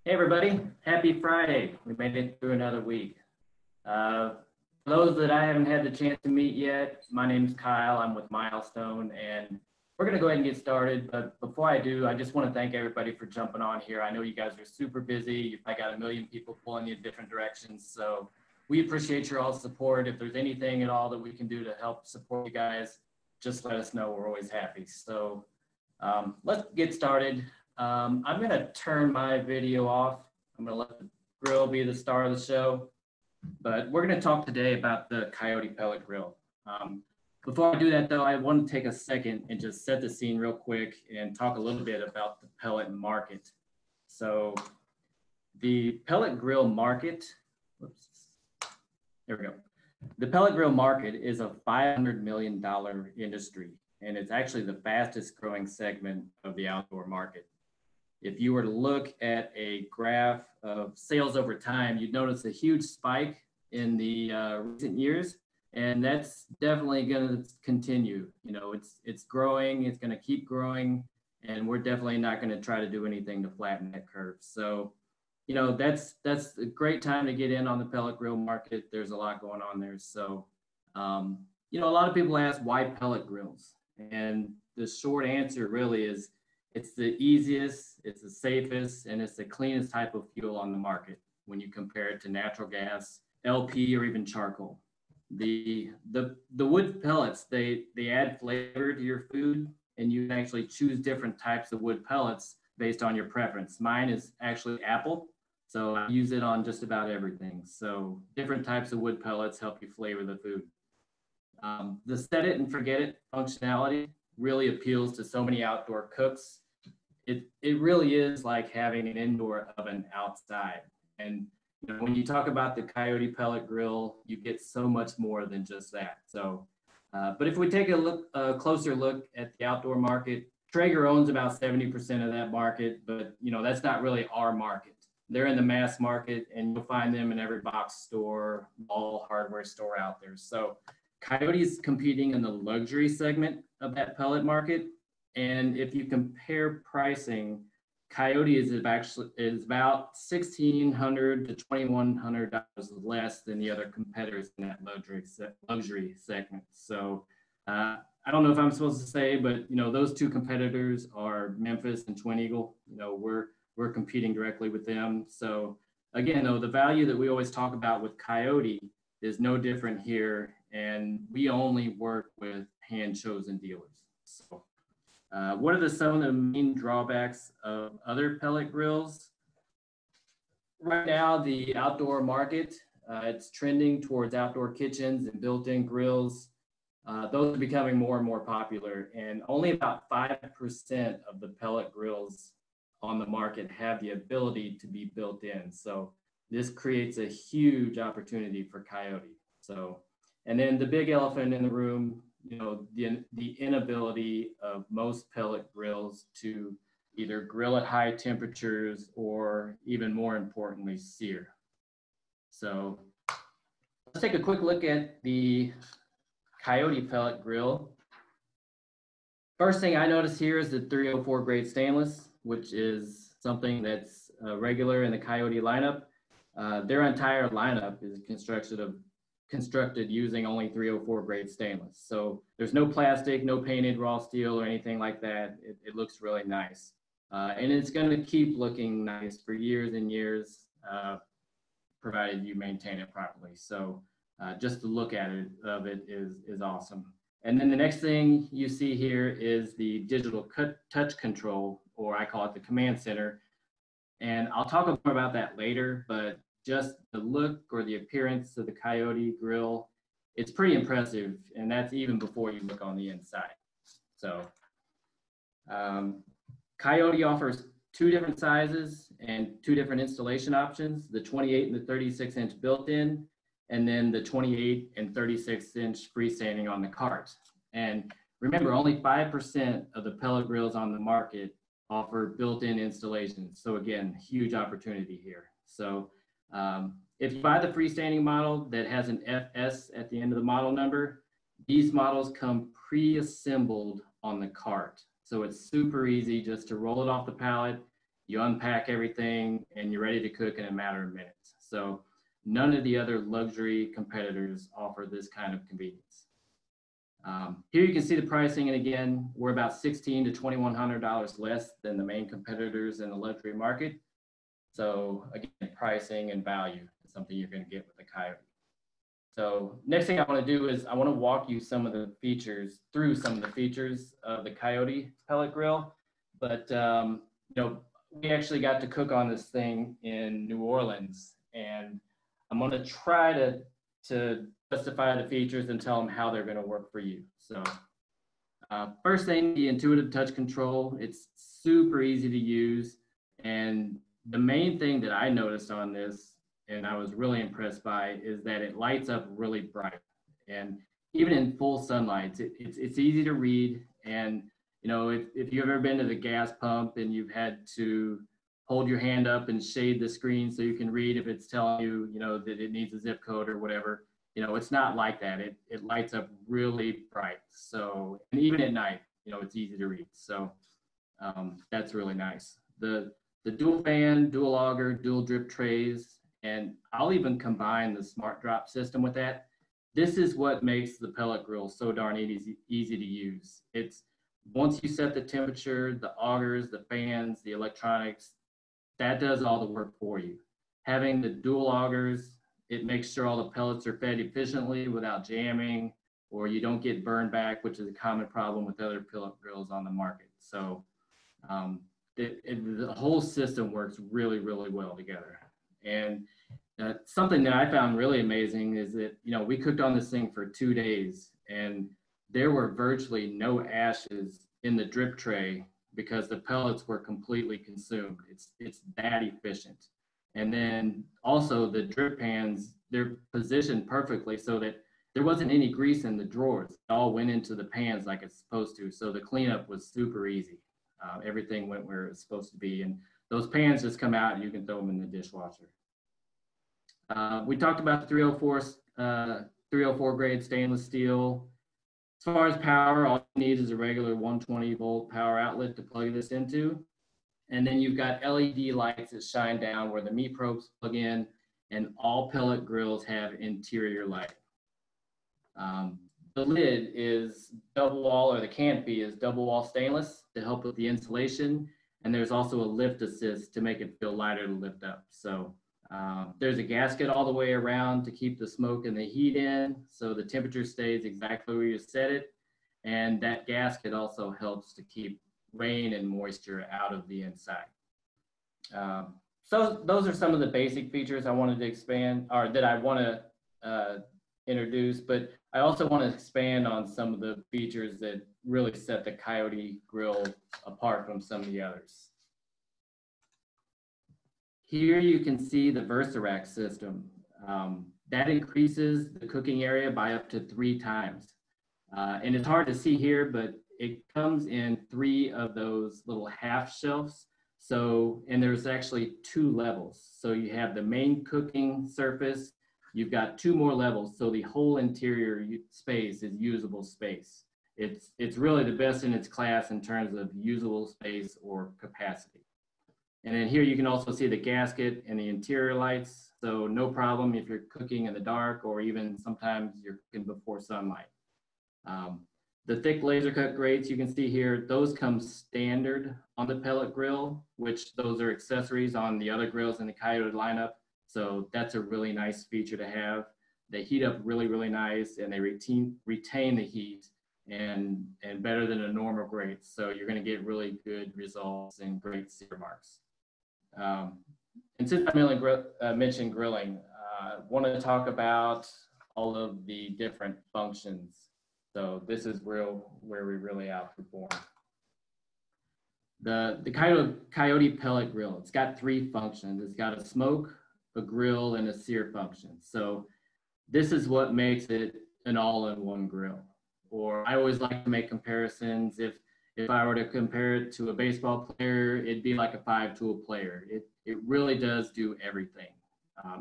Hey everybody, happy Friday. We made it through another week. For those that I haven't had the chance to meet yet, my name's Kyle. I'm with Milestone and we're gonna go ahead and get started. But before I do, I just wanna thank everybody for jumping on here. I know you guys are super busy. You've probably got a million people pulling you in different directions. So we appreciate your all support. If there's anything at all that we can do to help support you guys, just let us know. We're always happy. So let's get started. I'm going to turn my video off. I'm going to let the grill be the star of the show. But we're going to talk today about the Coyote Pellet Grill. Before I do that, though, I want to take a second and just set the scene real quick and talk a little bit about the pellet market. So the pellet grill market, whoops, there we go. The pellet grill market is a $500 million industry, and it's actually the fastest growing segment of the outdoor market. If you were to look at a graph of sales over time, you'd notice a huge spike in the recent years, and that's definitely going to continue. You know, it's growing, it's going to keep growing, and we're definitely not going to try to do anything to flatten that curve. So, you know, that's a great time to get in on the pellet grill market. There's a lot going on there. So, you know, a lot of people ask why pellet grills, and the short answer really is it's the easiest, it's the safest, and it's the cleanest type of fuel on the market when you compare it to natural gas, LP, or even charcoal. The wood pellets, they add flavor to your food, and you can actually choose different types of wood pellets based on your preference. Mine is actually apple, so I use it on just about everything. So different types of wood pellets help you flavor the food. The set it and forget it functionality really appeals to so many outdoor cooks. It really is like having an indoor oven outside. And you know, when you talk about the Coyote Pellet Grill, you get so much more than just that. So, but if we take a closer look at the outdoor market, Traeger owns about 70% of that market, but you know, that's not really our market. They're in the mass market, and you'll find them in every box store, mall, hardware store out there. So Coyote is competing in the luxury segment of that pellet market. And if you compare pricing, Coyote is about $1,600 to $2,100 less than the other competitors in that luxury segment. So I don't know if I'm supposed to say, but you know, those two competitors are Memphis and Twin Eagle. You know, we're competing directly with them. So again, though, the value that we always talk about with Coyote is no different here, and we only work with hand-chosen dealers. So what are some of the main drawbacks of other pellet grills? Right now, the outdoor market, it's trending towards outdoor kitchens and built-in grills. Those are becoming more and more popular, and only about 5% of the pellet grills on the market have the ability to be built in. So this creates a huge opportunity for Coyote. So, and then the big elephant in the room, you know, the inability of most pellet grills to either grill at high temperatures or, even more importantly, sear. So let's take a quick look at the Coyote Pellet Grill. First thing I notice here is the 304 grade stainless, which is something that's regular in the Coyote lineup. Their entire lineup is constructed using only 304 grade stainless. So there's no plastic, no painted raw steel or anything like that. It looks really nice. And it's going to keep looking nice for years and years, provided you maintain it properly. So just the look at it is awesome. And then the next thing you see here is the digital touch control, or I call it the command center. And I'll talk more about that later, but just the look or the appearance of the Coyote grill, it's pretty impressive, and that's even before you look on the inside. So Coyote offers two different sizes and two different installation options, the 28 and the 36-inch built-in, and then the 28 and 36-inch freestanding on the cart. And remember, only 5% of the pellet grills on the market offer built-in installations. So again, huge opportunity here. So if you buy the freestanding model that has an FS at the end of the model number, these models come pre-assembled on the cart. So it's super easy just to roll it off the pallet you unpack everything, and you're ready to cook in a matter of minutes. So none of the other luxury competitors offer this kind of convenience. Here you can see the pricing, and again, we're about $1,600 to $2,100 less than the main competitors in the luxury market. So again, pricing and value is something you're going to get with the Coyote. So next thing I want to do is I want to walk you through some of the features of the Coyote Pellet Grill. But you know, we actually got to cook on this thing in New Orleans, and I'm going to try to justify the features and tell them how they're going to work for you. So first thing, the intuitive touch control. It's super easy to use, and the main thing that I noticed on this, and I was really impressed by, is that it lights up really bright. And even in full sunlight, it's easy to read. And you know, if you've ever been to the gas pump and you've had to hold your hand up and shade the screen so you can read if it's telling you, you know, that it needs a zip code or whatever, you know, it's not like that. It lights up really bright. So, and even at night, you know, it's easy to read. So that's really nice. The dual fan, dual auger, dual drip trays, and I'll even combine the smart drop system with that. This is what makes the pellet grill so darn easy to use. It's once you set the temperature, the augers, the fans, the electronics, that does all the work for you. Having the dual augers, it makes sure all the pellets are fed efficiently without jamming, or you don't get burned back, which is a common problem with other pellet grills on the market. So the whole system works really, really well together. And something that I found really amazing is that, you know, we cooked on this thing for 2 days, and there were virtually no ashes in the drip tray because the pellets were completely consumed. It's that efficient. And then also the drip pans, they're positioned perfectly so that there wasn't any grease in the drawers. It all went into the pans like it's supposed to. So the cleanup was super easy. Everything went where it's supposed to be. And those pans just come out and you can throw them in the dishwasher. We talked about the 304 grade stainless steel. As far as power, all you need is a regular 120 volt power outlet to plug this into. And then you've got LED lights that shine down where the meat probes plug in, and all pellet grills have interior lighting. The lid is double wall, or the canopy is double wall stainless to help with the insulation. And there's also a lift assist to make it feel lighter to lift up. So there's a gasket all the way around to keep the smoke and the heat in, so the temperature stays exactly where you set it. And that gasket also helps to keep rain and moisture out of the inside. So those are some of the basic features I wanted to expand, or that I want to introduce, but I also want to expand on some of the features that really set the Coyote grill apart from some of the others. Here you can see the VersaRack system. That increases the cooking area by up to 3 times. And it's hard to see here, but it comes in 3 of those little half shelves. So, and there's actually 2 levels. So you have the main cooking surface, you've got 2 more levels. So the whole interior space is usable space. It's really the best in its class in terms of usable space or capacity. And then here you can also see the gasket and the interior lights. So no problem if you're cooking in the dark, or even sometimes you're cooking before sunlight. The thick laser cut grates you can see here, those come standard on the pellet grill, which those are accessories on the other grills in the Coyote lineup. So that's a really nice feature to have. They heat up really, really nice, and they retain the heat and better than a normal grate. So you're going to get really good results and great sear marks. And since I mentioned grilling, I want to talk about all of the different functions. So this is where we really outperform. The Coyote Pellet Grill, it's got 3 functions. It's got a smoke, a grill, and a sear function. So this is what makes it an all-in-one grill. Or I always like to make comparisons. If I were to compare it to a baseball player, it'd be like a 5-tool player. It really does do everything.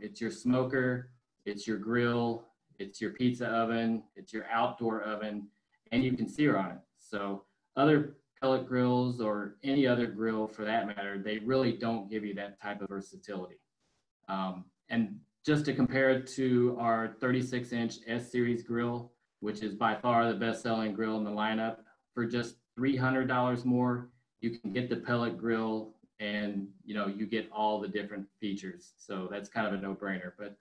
It's your smoker, it's your grill, it's your pizza oven, it's your outdoor oven, and you can sear on it. So other pellet grills or any other grill for that matter, they really don't give you that type of versatility. And just to compare it to our 36-inch S-Series grill, which is by far the best-selling grill in the lineup, for just $300 more, you can get the pellet grill and you get all the different features. So that's kind of a no-brainer. But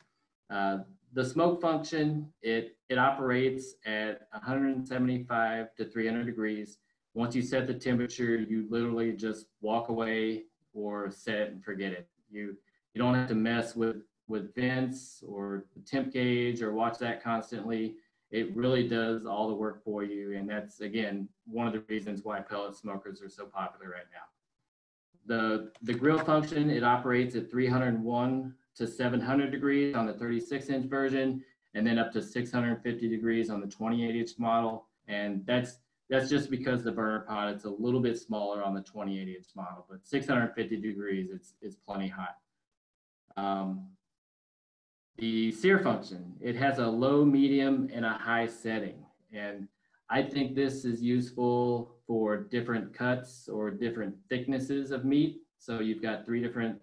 the smoke function, it operates at 175 to 300 degrees. Once you set the temperature, you literally just walk away or set it and forget it. You don't have to mess with vents or the temp gauge or watch that constantly. It really does all the work for you. And that's, again, one of the reasons why pellet smokers are so popular right now. The grill function, it operates at 301 to 700 degrees on the 36-inch version, and then up to 650 degrees on the 28-inch model. And that's just because the burner pot, it's a little bit smaller on the 28-inch model, but 650 degrees, it's plenty hot. The sear function, it has a low, medium, and a high setting. And I think this is useful for different cuts or different thicknesses of meat. So you've got 3 different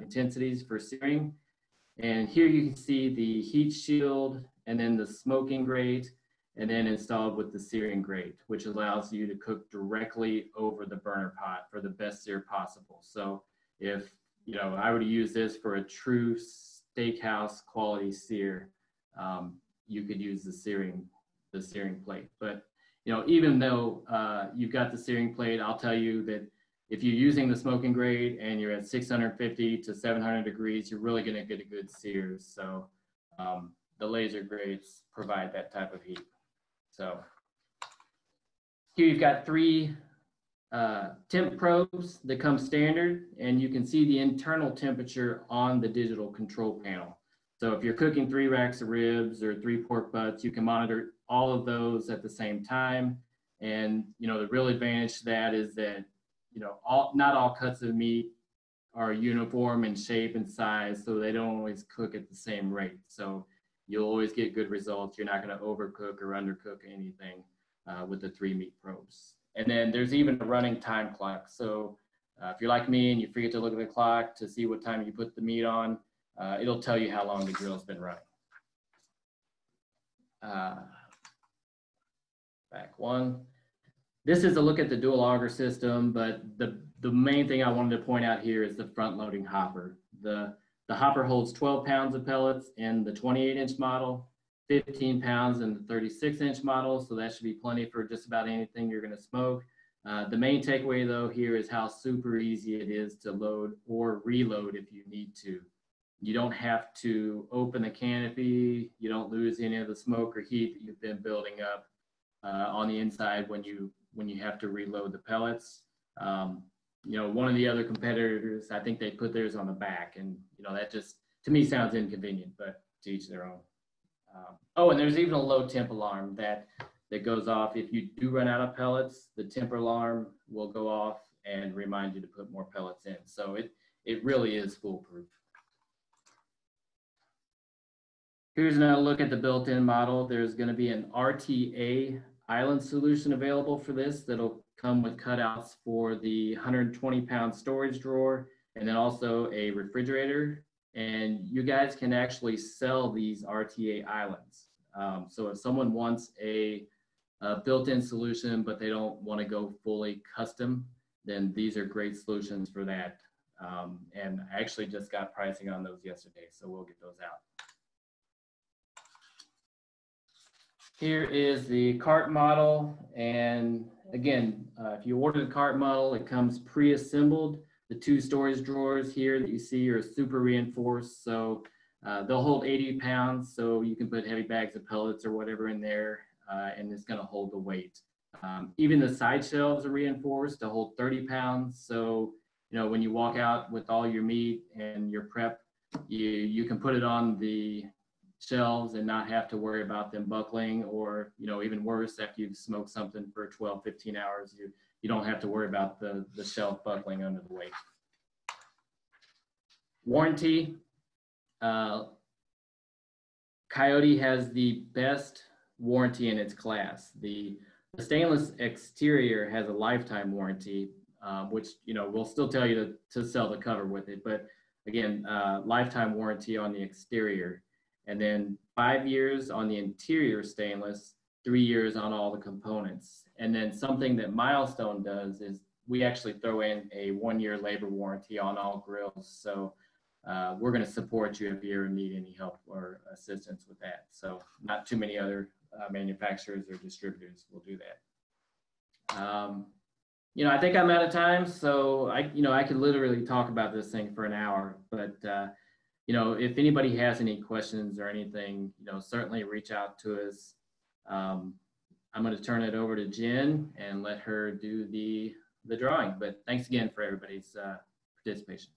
intensities for searing. And here you can see the heat shield and then the smoking grate, and then installed with the searing grate, which allows you to cook directly over the burner pot for the best sear possible. So if I were to use this for a true steakhouse quality sear, you could use the searing plate. But even though you've got the searing plate, I'll tell you that if you're using the smoking grate and you're at 650 to 700 degrees, you're really going to get a good sear. So the laser grates provide that type of heat. So here you've got 3 temp probes that come standard, and you can see the internal temperature on the digital control panel. So if you're cooking 3 racks of ribs or 3 pork butts, you can monitor all of those at the same time. And the real advantage to that is that not all cuts of meat are uniform in shape and size, so they don't always cook at the same rate. So you'll always get good results. You're not going to overcook or undercook anything with the 3 meat probes. And then there's even a running time clock. So if you're like me and you forget to look at the clock to see what time you put the meat on, it'll tell you how long the grill's been running. Back one. This is a look at the dual auger system, but the main thing I wanted to point out here is the front loading hopper. The hopper holds 12 pounds of pellets in the 28-inch model, 15 pounds in the 36-inch model, so that should be plenty for just about anything you're going to smoke. The main takeaway, though, here is how super easy it is to load or reload if you need to. You don't have to open the canopy. You don't lose any of the smoke or heat that you've been building up on the inside when you have to reload the pellets. One of the other competitors, I think they put theirs on the back, and that just, to me, sounds inconvenient, but to each their own. Oh, and there's even a low temp alarm that goes off. If you do run out of pellets, the temp alarm will go off and remind you to put more pellets in. So it really is foolproof. Here's another look at the built-in model. There's going to be an RTA island solution available for this that'll come with cutouts for the 120-pound storage drawer and then also a refrigerator. And you guys can actually sell these RTA islands. So if someone wants a built-in solution, but they don't want to go fully custom, then these are great solutions for that. And I actually just got pricing on those yesterday, so we'll get those out. Here is the cart model. And again, if you order the cart model, it comes pre-assembled. The 2 storage drawers here that you see are super reinforced. So they'll hold 80 pounds. So you can put heavy bags of pellets or whatever in there, and it's going to hold the weight. Even the side shelves are reinforced to hold 30 pounds. So, when you walk out with all your meat and your prep, you can put it on the shelves and not have to worry about them buckling, or even worse, after you've smoked something for 12, 15 hours, you don't have to worry about the shelf buckling under the weight. Warranty. Coyote has the best warranty in its class. The The stainless exterior has a lifetime warranty, which, we'll still tell you to sell the cover with it. But again, lifetime warranty on the exterior. And then 5 years on the interior stainless, 3 years on all the components. And then something that Milestone does is we actually throw in a 1-year labor warranty on all grills. So we're going to support you if you ever need any help or assistance with that. So not too many other manufacturers or distributors will do that. I think I'm out of time, so I could literally talk about this thing for an hour, but if anybody has any questions or anything, certainly reach out to us. I'm going to turn it over to Jen and let her do the drawing, but thanks again for everybody's participation.